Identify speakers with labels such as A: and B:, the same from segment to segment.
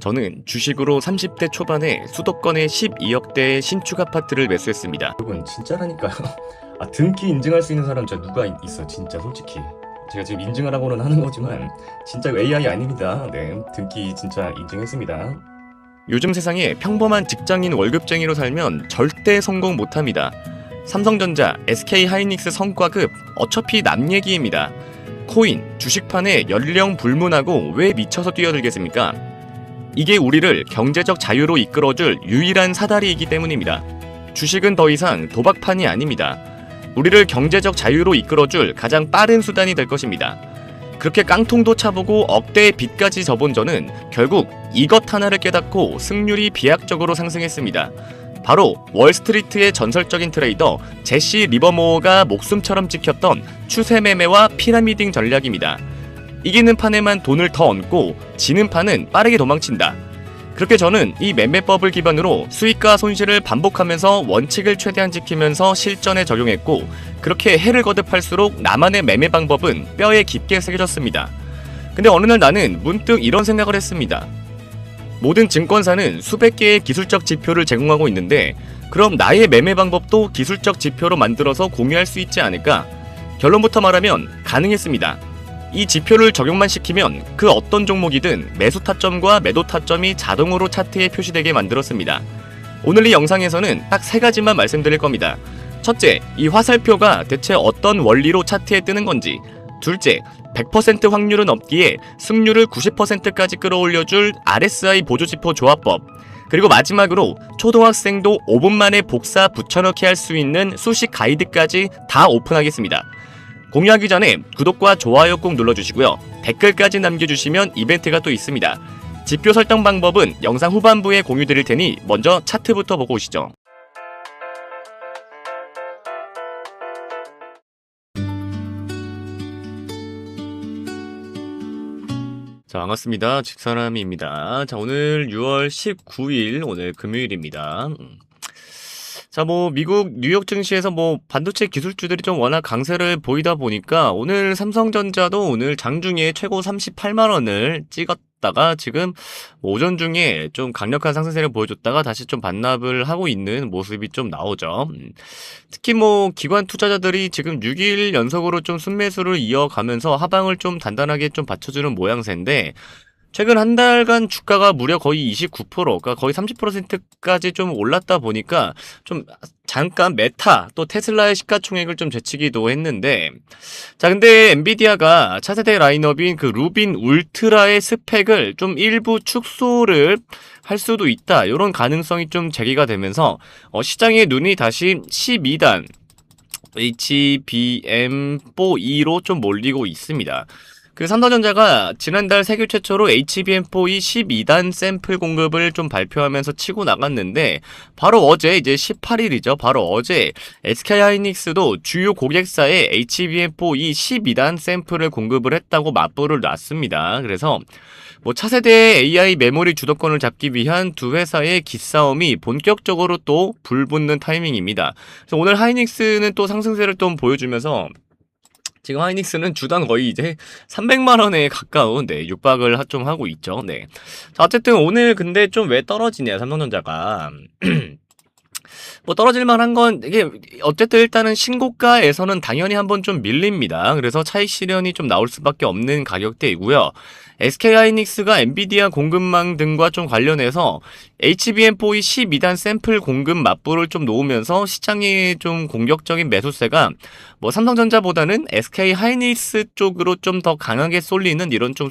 A: 저는 주식으로 30대 초반에 수도권의 12억대의 신축 아파트를 매수했습니다.
B: 여러분 진짜라니까요. 등기 인증할 수 있는 사람 진짜 누가 있어 진짜 솔직히. 제가 지금 인증을 하고는 하는 거지만 진짜 AI 아닙니다. 네, 등기 진짜 인증했습니다.
A: 요즘 세상에 평범한 직장인 월급쟁이로 살면 절대 성공 못합니다. 삼성전자, SK하이닉스 성과급 어차피 남 얘기입니다. 코인, 주식판에 연령 불문하고 왜 미쳐서 뛰어들겠습니까? 이게 우리를 경제적 자유로 이끌어줄 유일한 사다리이기 때문입니다. 주식은 더 이상 도박판이 아닙니다. 우리를 경제적 자유로 이끌어줄 가장 빠른 수단이 될 것입니다. 그렇게 깡통도 차보고 억대의 빚까지 져본 저는 결국 이것 하나를 깨닫고 승률이 비약적으로 상승했습니다. 바로 월스트리트의 전설적인 트레이더 제시 리버모어가 목숨처럼 지켰던 추세 매매와 피라미딩 전략입니다. 이기는 판에만 돈을 더 얹고 지는 판은 빠르게 도망친다. 그렇게 저는 이 매매법을 기반으로 수익과 손실을 반복하면서 원칙을 최대한 지키면서 실전에 적용했고, 그렇게 해를 거듭할수록 나만의 매매 방법은 뼈에 깊게 새겨졌습니다. 근데 어느 날 나는 문득 이런 생각을 했습니다. 모든 증권사는 수백 개의 기술적 지표를 제공하고 있는데 그럼 나의 매매 방법도 기술적 지표로 만들어서 공유할 수 있지 않을까? 결론부터 말하면 가능했습니다. 이 지표를 적용만 시키면 그 어떤 종목이든 매수 타점과 매도 타점이 자동으로 차트에 표시되게 만들었습니다. 오늘 이 영상에서는 딱 세 가지만 말씀드릴 겁니다. 첫째, 이 화살표가 대체 어떤 원리로 차트에 뜨는 건지. 둘째, 100% 확률은 없기에 승률을 90%까지 끌어올려줄 RSI 보조지표 조합법. 그리고 마지막으로 초등학생도 5분 만에 복사 붙여넣기 할 수 있는 수식 가이드까지 다 오픈하겠습니다. 공유하기 전에 구독과 좋아요 꼭 눌러주시고요. 댓글까지 남겨주시면 이벤트가 또 있습니다. 지표 설정 방법은 영상 후반부에 공유드릴 테니 먼저 차트부터 보고 오시죠. 자, 반갑습니다. 직사람입니다. 자, 오늘 6월 19일, 오늘 금요일입니다. 자, 미국 뉴욕 증시에서 반도체 기술주들이 좀 워낙 강세를 보이다 보니까 오늘 삼성전자도 오늘 장중에 최고 38만원을 찍었다가 지금 오전 중에 좀 강력한 상승세를 보여줬다가 다시 좀 반납을 하고 있는 모습이 좀 나오죠. 특히 기관 투자자들이 지금 6일 연속으로 좀 순매수를 이어가면서 하방을 좀 단단하게 좀 받쳐주는 모양새인데, 최근 한 달간 주가가 무려 거의 29%, 그러니까 거의 30%까지 좀 올랐다 보니까 좀 잠깐 메타 또 테슬라의 시가총액을 좀 제치기도 했는데, 자, 근데 엔비디아가 차세대 라인업인 그 루빈 울트라의 스펙을 좀 일부 축소를 할 수도 있다, 이런 가능성이 좀 제기가 되면서 시장의 눈이 다시 12단 HBM4E로 좀 몰리고 있습니다. 그 삼성전자가 지난달 세계 최초로 HBM4E 12단 샘플 공급을 좀 발표하면서 치고 나갔는데, 바로 어제 이제 18일이죠. 바로 어제 SK하이닉스도 주요 고객사에 HBM4E 12단 샘플을 공급을 했다고 맞불을 놨습니다. 그래서 차세대 AI 메모리 주도권을 잡기 위한 두 회사의 기싸움이 본격적으로 또 불붙는 타이밍입니다. 그래서 오늘 하이닉스는 또 상승세를 좀 보여주면서 지금 하이닉스는 주당 거의 이제 300만원에 가까운 육박을 좀 하고 있죠. 네. 자, 어쨌든 오늘 근데 좀 왜 떨어지냐, 삼성전자가. 떨어질 만한 건, 이게, 어쨌든 일단은 신고가에서는 당연히 한번 좀 밀립니다. 그래서 차익 실현이 좀 나올 수밖에 없는 가격대이고요. SK하이닉스가 엔비디아 공급망 등과 좀 관련해서 HBM4E 12단 샘플 공급 맞불을 좀 놓으면서 시장의 좀 공격적인 매수세가 삼성전자보다는 SK하이닉스 쪽으로 좀 더 강하게 쏠리는 이런 좀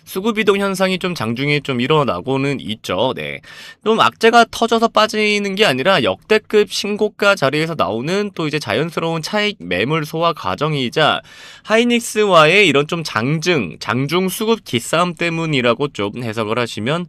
A: 수급이동 현상이 좀 장중에 좀 일어나고는 있죠. 네. 좀 악재가 터져서 빠지는 게 아니라 역대급 신고가 자리에서 나오는 또 이제 자연스러운 차익 매물 소화 과정이자 하이닉스와의 이런 좀 장중 수급 기싸움 때문이라고 좀 해석을 하시면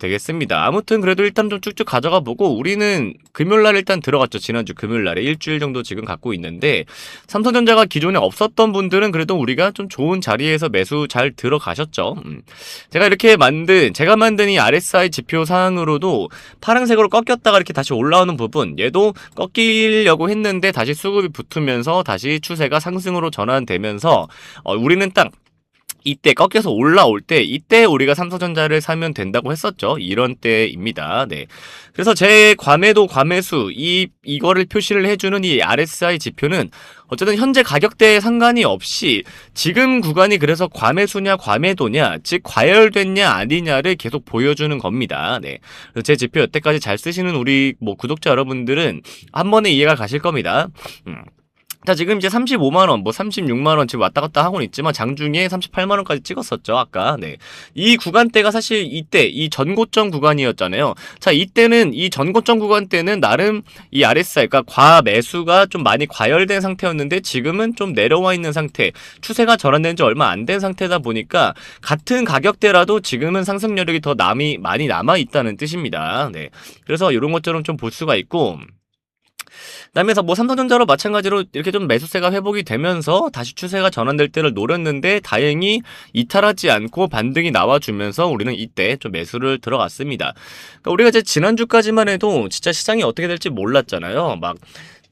A: 되겠습니다. 아무튼 그래도 일단 좀 쭉쭉 가져가 보고, 우리는 금요일날 일단 들어갔죠. 지난주 금요일날에 일주일 정도 지금 갖고 있는데, 삼성전자가 기존에 없었던 분들은 그래도 우리가 좀 좋은 자리에서 매수 잘 들어가셨죠. 제가 만든 이 RSI 지표 상으로도 파란색으로 꺾였다가 이렇게 다시 올라오는 부분, 얘도 꺾이려고 했는데 다시 수급이 붙으면서 다시 추세가 상승으로 전환되면서 우리는 딱 이때 꺾여서 올라올 때 이때 우리가 삼성전자를 사면 된다고 했었죠. 이런 때입니다. 네. 그래서 제 과매도 과매수 이거를 표시를 해주는 이 RSI 지표는 어쨌든 현재 가격대에 상관이 없이 지금 구간이 그래서 과매수냐 과매도냐 즉 과열됐냐 아니냐를 계속 보여주는 겁니다. 네. 그래서 제 지표 여태까지 잘 쓰시는 우리 구독자 여러분들은 한 번에 이해가 가실 겁니다. 자, 지금 이제 35만원, 36만원 지금 왔다 갔다 하고는 있지만 장중에 38만원까지 찍었었죠, 아까. 네. 이 구간대가 사실 이때, 이 전고점 구간이었잖아요. 자, 이때는, 이 전고점 구간 때는 나름 이 RSI, 그러니까 과매수가 좀 많이 과열된 상태였는데 지금은 좀 내려와 있는 상태, 추세가 전환된 지 얼마 안 된 상태다 보니까 같은 가격대라도 지금은 상승 여력이 더 많이 남아있다는 뜻입니다. 네. 그래서 이런 것처럼 좀 볼 수가 있고, 그다음에서 삼성전자로 마찬가지로 이렇게 좀 매수세가 회복이 되면서 다시 추세가 전환될 때를 노렸는데 다행히 이탈하지 않고 반등이 나와주면서 우리는 이때 좀 매수를 들어갔습니다. 그러니까 우리가 이제 지난주까지만 해도 진짜 시장이 어떻게 될지 몰랐잖아요.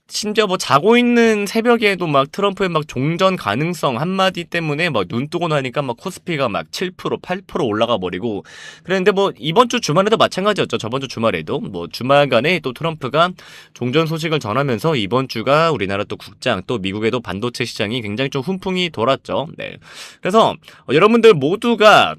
A: 심지어 자고 있는 새벽에도 트럼프의 종전 가능성 한마디 때문에 눈 뜨고 나니까 코스피가 7%, 8% 올라가 버리고 그랬는데 이번 주 주말에도 마찬가지였죠. 저번 주 주말에도 주말간에 또 트럼프가 종전 소식을 전하면서 이번 주가 우리나라 또 국장 또 미국에도 반도체 시장이 굉장히 좀 훈풍이 돌았죠. 네. 그래서 여러분들 모두가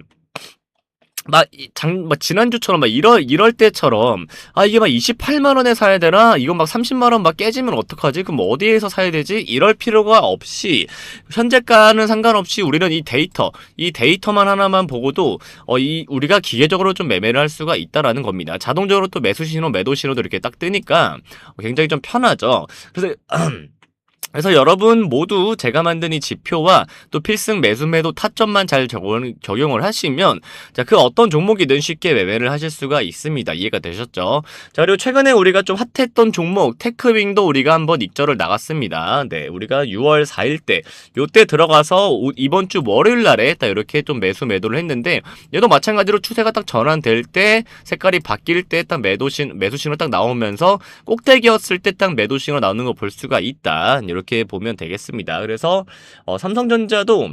A: 지난주처럼 이럴 때처럼 이게 28만원에 사야 되나? 이거 30만원 깨지면 어떡하지? 그럼 어디에서 사야 되지? 이럴 필요가 없이 현재가는 상관없이 우리는 이 데이터만 하나만 보고도 우리가 기계적으로 좀 매매를 할 수가 있다라는 겁니다. 자동적으로 또 매수 신호, 매도 신호도 이렇게 딱 뜨니까 굉장히 좀 편하죠. 그래서 여러분 모두 제가 만든 이 지표와 또 필승 매수 매도 타점만 잘 적용을 하시면 그 어떤 종목이든 쉽게 매매를 하실 수가 있습니다. 이해가 되셨죠? 자, 그리고 최근에 우리가 좀 핫했던 종목 테크윙도 우리가 한번 익절을 나갔습니다. 네, 우리가 6월 4일 때 요때 들어가서 이번 주 월요일 날에 딱 이렇게 좀 매수 매도를 했는데 얘도 마찬가지로 추세가 딱 전환될 때 색깔이 바뀔 때 딱 매수 신호 딱 나오면서 꼭대기였을 때 딱 매도 신호 나오는 거 볼 수가 있다. 이렇게 보면 되겠습니다. 그래서 삼성전자도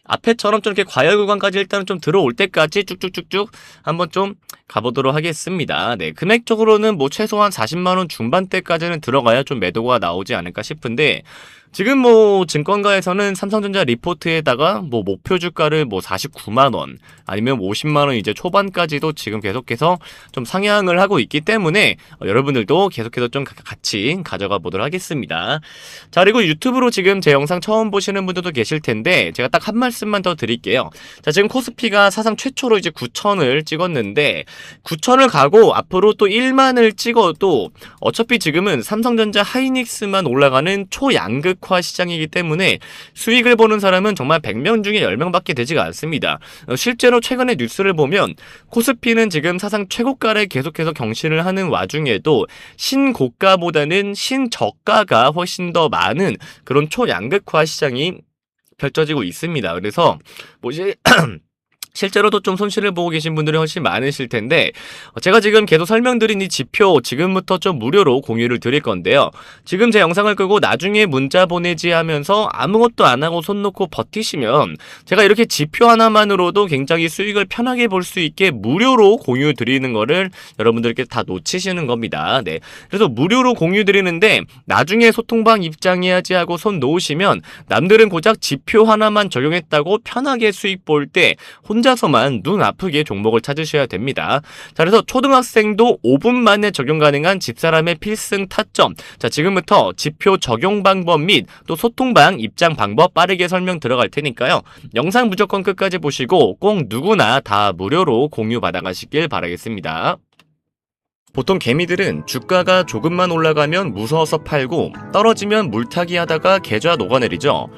A: 앞에처럼 좀 이렇게 과열 구간까지 일단은 좀 들어올 때까지 쭉쭉쭉쭉 한번 좀 가보도록 하겠습니다. 네, 금액적으로는 최소한 40만원 중반대까지는 들어가야 좀 매도가 나오지 않을까 싶은데 지금 증권가에서는 삼성전자 리포트에다가 목표 주가를 49만원 아니면 50만원 이제 초반까지도 지금 계속해서 좀 상향을 하고 있기 때문에 여러분들도 계속해서 좀 같이 가져가 보도록 하겠습니다. 자, 그리고 유튜브로 지금 제 영상 처음 보시는 분들도 계실 텐데 제가 딱 한 말씀만 더 드릴게요. 자, 지금 코스피가 사상 최초로 이제 9천을 찍었는데 9천을 가고 앞으로 또 1만을 찍어도 어차피 지금은 삼성전자 하이닉스만 올라가는 초양극화 시장이기 때문에 수익을 보는 사람은 정말 100명 중에 10명밖에 되지가 않습니다. 실제로 최근에 뉴스를 보면 코스피는 지금 사상 최고가를 계속해서 경신을 하는 와중에도 신고가보다는 신저가가 훨씬 더 많은 그런 초양극화 시장이 펼쳐지고 있습니다. 그래서 실제로도 좀 손실을 보고 계신 분들이 훨씬 많으실 텐데 제가 지금 계속 설명드린 이 지표 지금부터 좀 무료로 공유를 드릴 건데요. 지금 제 영상을 끄고 나중에 문자 보내지 하면서 아무것도 안 하고 손 놓고 버티시면 제가 이렇게 지표 하나만으로도 굉장히 수익을 편하게 볼 수 있게 무료로 공유 드리는 거를 여러분들께 다 놓치시는 겁니다. 네. 그래서 무료로 공유 드리는데 나중에 소통방 입장해야지 하고 손 놓으시면 남들은 고작 지표 하나만 적용했다고 편하게 수익 볼 때 혼자서만 눈 아프게 종목을 찾으셔야 됩니다. 자, 그래서 초등학생도 5분 만에 적용 가능한 집사람의 필승 타점. 자, 지금부터 지표 적용 방법 및 또 소통방 입장 방법 빠르게 설명 들어갈 테니까요. 영상 무조건 끝까지 보시고 꼭 누구나 다 무료로 공유 받아가시길 바라겠습니다. 보통 개미들은 주가가 조금만 올라가면 무서워서 팔고 떨어지면 물타기 하다가 계좌 녹아내리죠.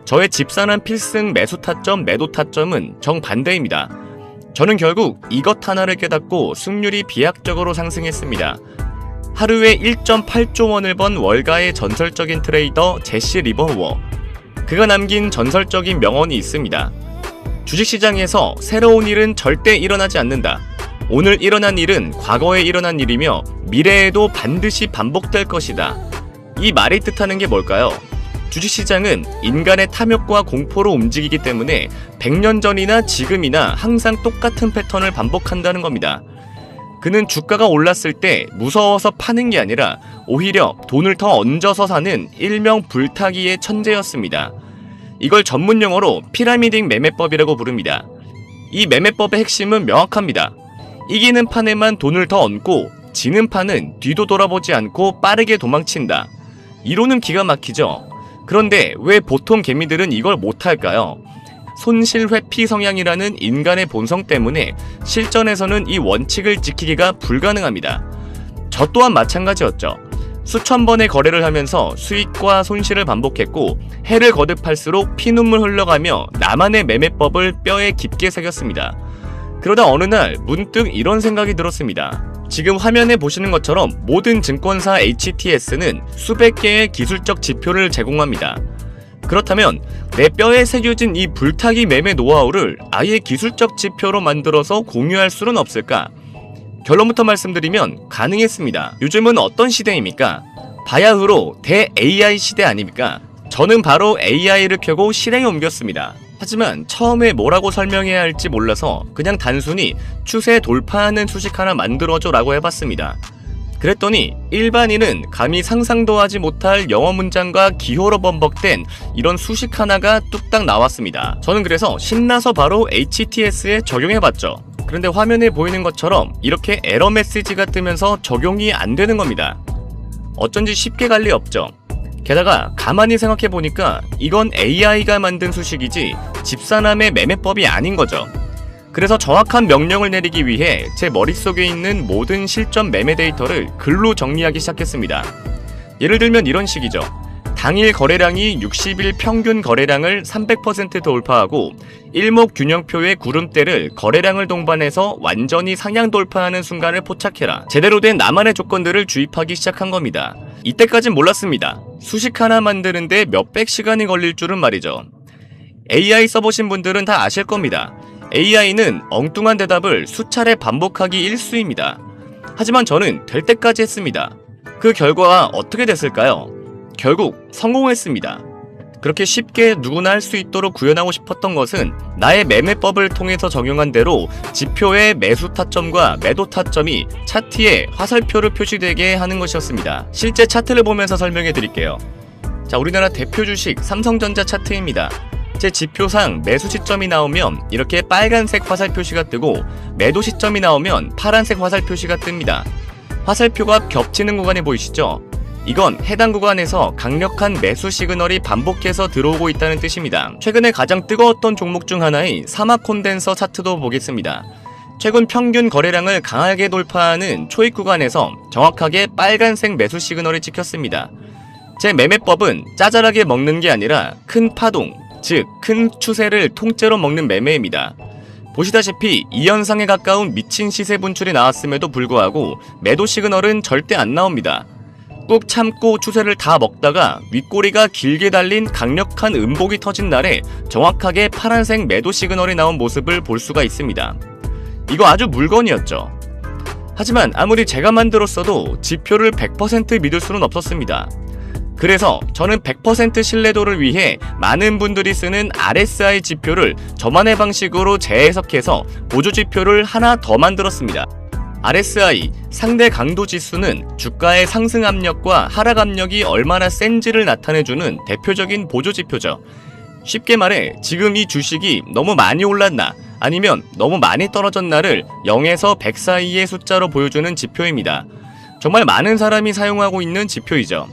A: 저의 집사람 필승 매수 타점, 매도 타점은 정반대입니다. 저는 결국 이것 하나를 깨닫고 승률이 비약적으로 상승했습니다. 하루에 1.8조 원을 번 월가의 전설적인 트레이더 제시 리버워. 그가 남긴 전설적인 명언이 있습니다. 주식시장에서 새로운 일은 절대 일어나지 않는다. 오늘 일어난 일은 과거에 일어난 일이며 미래에도 반드시 반복될 것이다. 이 말이 뜻하는 게 뭘까요? 주식시장은 인간의 탐욕과 공포로 움직이기 때문에 100년 전이나 지금이나 항상 똑같은 패턴을 반복한다는 겁니다. 그는 주가가 올랐을 때 무서워서 파는 게 아니라 오히려 돈을 더 얹어서 사는 일명 불타기의 천재였습니다. 이걸 전문 용어로 피라미딩 매매법이라고 부릅니다. 이 매매법의 핵심은 명확합니다. 이기는 판에만 돈을 더 얹고 지는 판은 뒤도 돌아보지 않고 빠르게 도망친다. 이론은 기가 막히죠. 그런데 왜 보통 개미들은 이걸 못할까요? 손실 회피 성향이라는 인간의 본성 때문에 실전에서는 이 원칙을 지키기가 불가능합니다. 저 또한 마찬가지였죠. 수천 번의 거래를 하면서 수익과 손실을 반복했고 해를 거듭할수록 피눈물 흘러가며 나만의 매매법을 뼈에 깊게 새겼습니다. 그러다 어느 날 문득 이런 생각이 들었습니다. 지금 화면에 보시는 것처럼 모든 증권사 HTS는 수백 개의 기술적 지표를 제공합니다. 그렇다면 내 뼈에 새겨진 이 불타기 매매 노하우를 아예 기술적 지표로 만들어서 공유할 수는 없을까? 결론부터 말씀드리면 가능했습니다. 요즘은 어떤 시대입니까? 바야흐로 대-AI 시대 아닙니까? 저는 바로 AI를 켜고 실행에 옮겼습니다. 하지만 처음에 뭐라고 설명해야 할지 몰라서 그냥 단순히 추세 돌파하는 수식 하나 만들어줘 라고 해봤습니다. 그랬더니 일반인은 감히 상상도 하지 못할 영어 문장과 기호로 번복된 이런 수식 하나가 뚝딱 나왔습니다. 저는 그래서 신나서 바로 HTS에 적용해봤죠. 그런데 화면에 보이는 것처럼 이렇게 에러 메시지가 뜨면서 적용이 안 되는 겁니다. 어쩐지 쉽게 갈 리 없죠. 게다가 가만히 생각해보니까 이건 AI가 만든 수식이지 집사남의 매매법이 아닌 거죠. 그래서 정확한 명령을 내리기 위해 제 머릿속에 있는 모든 실전 매매 데이터를 글로 정리하기 시작했습니다. 예를 들면 이런 식이죠. 당일 거래량이 60일 평균 거래량을 300% 돌파하고 일목균형표의 구름대를 거래량을 동반해서 완전히 상향 돌파하는 순간을 포착해라. 제대로 된 나만의 조건들을 주입하기 시작한 겁니다. 이때까진 몰랐습니다. 수식 하나 만드는데 몇백 시간이 걸릴 줄은 말이죠. AI 써보신 분들은 다 아실 겁니다. AI는 엉뚱한 대답을 수차례 반복하기 일쑤입니다. 하지만 저는 될 때까지 했습니다. 그 결과가 어떻게 됐을까요? 결국 성공했습니다. 그렇게 쉽게 누구나 할 수 있도록 구현하고 싶었던 것은 나의 매매법을 통해서 적용한 대로 지표의 매수 타점과 매도 타점이 차트에 화살표로 표시되게 하는 것이었습니다. 실제 차트를 보면서 설명해 드릴게요. 자, 우리나라 대표 주식 삼성전자 차트입니다. 제 지표상 매수 시점이 나오면 이렇게 빨간색 화살 표시가 뜨고 매도 시점이 나오면 파란색 화살 표시가 뜹니다. 화살표가 겹치는 구간이 보이시죠? 이건 해당 구간에서 강력한 매수 시그널이 반복해서 들어오고 있다는 뜻입니다. 최근에 가장 뜨거웠던 종목 중 하나인 사막 콘덴서 차트도 보겠습니다. 최근 평균 거래량을 강하게 돌파하는 초입 구간에서 정확하게 빨간색 매수 시그널이 찍혔습니다. 제 매매법은 짜잘하게 먹는 게 아니라 큰 파동, 즉 큰 추세를 통째로 먹는 매매입니다. 보시다시피 이 현상에 가까운 미친 시세 분출이 나왔음에도 불구하고 매도 시그널은 절대 안 나옵니다. 꾹 참고 추세를 다 먹다가 윗꼬리가 길게 달린 강력한 음복이 터진 날에 정확하게 파란색 매도 시그널이 나온 모습을 볼 수가 있습니다. 이거 아주 물건이었죠. 하지만 아무리 제가 만들었어도 지표를 100% 믿을 수는 없었습니다. 그래서 저는 100% 신뢰도를 위해 많은 분들이 쓰는 RSI 지표를 저만의 방식으로 재해석해서 보조지표를 하나 더 만들었습니다. RSI, 상대 강도 지수는 주가의 상승 압력과 하락 압력이 얼마나 센지를 나타내주는 대표적인 보조지표죠. 쉽게 말해 지금 이 주식이 너무 많이 올랐나 아니면 너무 많이 떨어졌나를 0에서 100 사이의 숫자로 보여주는 지표입니다. 정말 많은 사람이 사용하고 있는 지표이죠.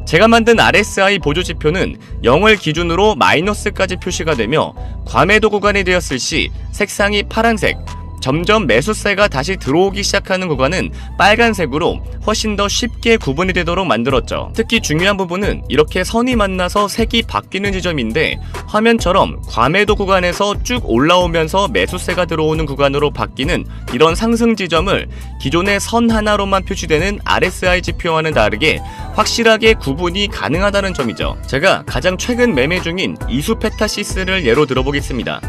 A: 제가 만든 RSI 보조지표는 0을 기준으로 마이너스까지 표시가 되며 과매도 구간이 되었을 시 색상이 파란색, 점점 매수세가 다시 들어오기 시작하는 구간은 빨간색으로 훨씬 더 쉽게 구분이 되도록 만들었죠. 특히 중요한 부분은 이렇게 선이 만나서 색이 바뀌는 지점인데 화면처럼 과매도 구간에서 쭉 올라오면서 매수세가 들어오는 구간으로 바뀌는 이런 상승 지점을 기존의 선 하나로만 표시되는 RSI 지표와는 다르게 확실하게 구분이 가능하다는 점이죠. 제가 가장 최근 매매 중인 이수페타시스를 예로 들어보겠습니다.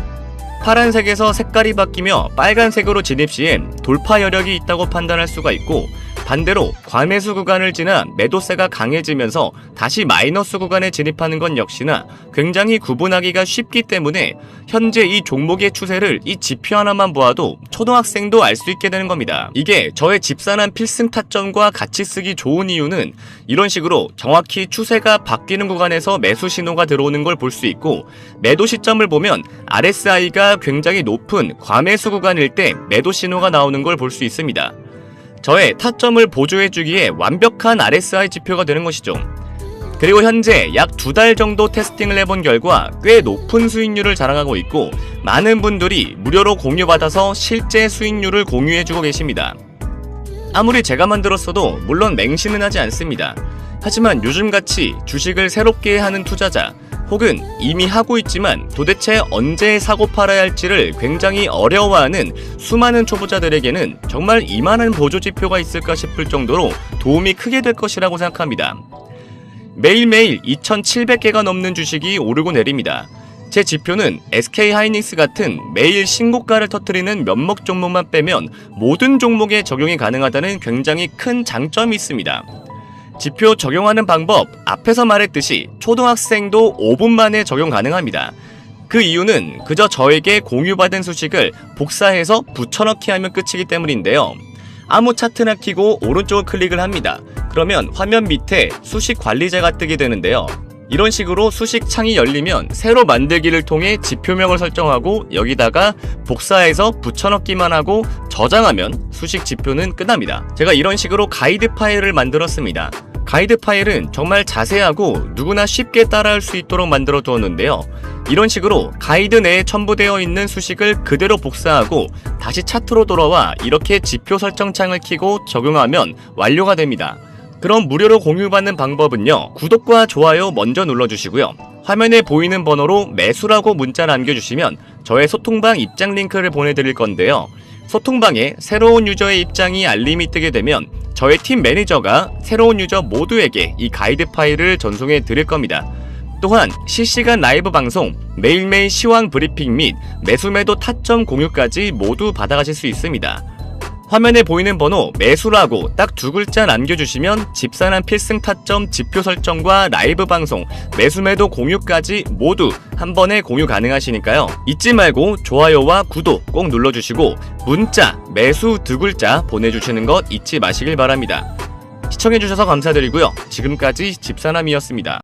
A: 파란색에서 색깔이 바뀌며 빨간색으로 진입 시엔 돌파 여력이 있다고 판단할 수가 있고 반대로 과매수 구간을 지나 매도세가 강해지면서 다시 마이너스 구간에 진입하는 건 역시나 굉장히 구분하기가 쉽기 때문에 현재 이 종목의 추세를 이 지표 하나만 보아도 초등학생도 알 수 있게 되는 겁니다. 이게 저의 집산한 필승 타점과 같이 쓰기 좋은 이유는 이런 식으로 정확히 추세가 바뀌는 구간에서 매수 신호가 들어오는 걸 볼 수 있고, 매도 시점을 보면 RSI가 굉장히 높은 과매수 구간일 때 매도 신호가 나오는 걸 볼 수 있습니다. 저의 타점을 보조해주기에 완벽한 RSI 지표가 되는 것이죠. 그리고 현재 약 2달 정도 테스팅을 해본 결과 꽤 높은 수익률을 자랑하고 있고, 많은 분들이 무료로 공유받아서 실제 수익률을 공유해주고 계십니다. 아무리 제가 만들었어도 물론 맹신은 하지 않습니다. 하지만 요즘같이 주식을 새롭게 하는 투자자, 혹은 이미 하고 있지만 도대체 언제 사고 팔아야 할지를 굉장히 어려워하는 수많은 초보자들에게는 정말 이만한 보조지표가 있을까 싶을 정도로 도움이 크게 될 것이라고 생각합니다. 매일매일 2,700개가 넘는 주식이 오르고 내립니다. 제 지표는 SK하이닉스 같은 매일 신고가를 터뜨리는 몇몇 종목만 빼면 모든 종목에 적용이 가능하다는 굉장히 큰 장점이 있습니다. 지표 적용하는 방법, 앞에서 말했듯이 초등학생도 5분 만에 적용 가능합니다. 그 이유는 그저 저에게 공유받은 수식을 복사해서 붙여넣기 하면 끝이기 때문인데요. 아무 차트나 켜고 오른쪽을 클릭을 합니다. 그러면 화면 밑에 수식 관리자가 뜨게 되는데요. 이런 식으로 수식 창이 열리면 새로 만들기를 통해 지표명을 설정하고 여기다가 복사해서 붙여넣기만 하고 저장하면 수식 지표는 끝납니다. 제가 이런 식으로 가이드 파일을 만들었습니다. 가이드 파일은 정말 자세하고 누구나 쉽게 따라할 수 있도록 만들어 두었는데요. 이런 식으로 가이드 내에 첨부되어 있는 수식을 그대로 복사하고 다시 차트로 돌아와 이렇게 지표 설정 창을 켜고 적용하면 완료가 됩니다. 그럼 무료로 공유받는 방법은요, 구독과 좋아요 먼저 눌러주시고요. 화면에 보이는 번호로 매수라고 문자 남겨주시면 저의 소통방 입장 링크를 보내드릴 건데요. 소통방에 새로운 유저의 입장이 알림이 뜨게 되면 저의 팀 매니저가 새로운 유저 모두에게 이 가이드 파일을 전송해 드릴 겁니다. 또한 실시간 라이브 방송, 매일매일 시황 브리핑 및 매수매도 타점 공유까지 모두 받아가실 수 있습니다. 화면에 보이는 번호 매수라고 딱 2글자 남겨주시면 집산한 필승 타점 지표 설정과 라이브 방송, 매수매도 공유까지 모두 한 번에 공유 가능하시니까요. 잊지 말고 좋아요와 구독 꼭 눌러주시고 문자 매수 2글자 보내주시는 것 잊지 마시길 바랍니다. 시청해주셔서 감사드리고요. 지금까지 집사남이었습니다.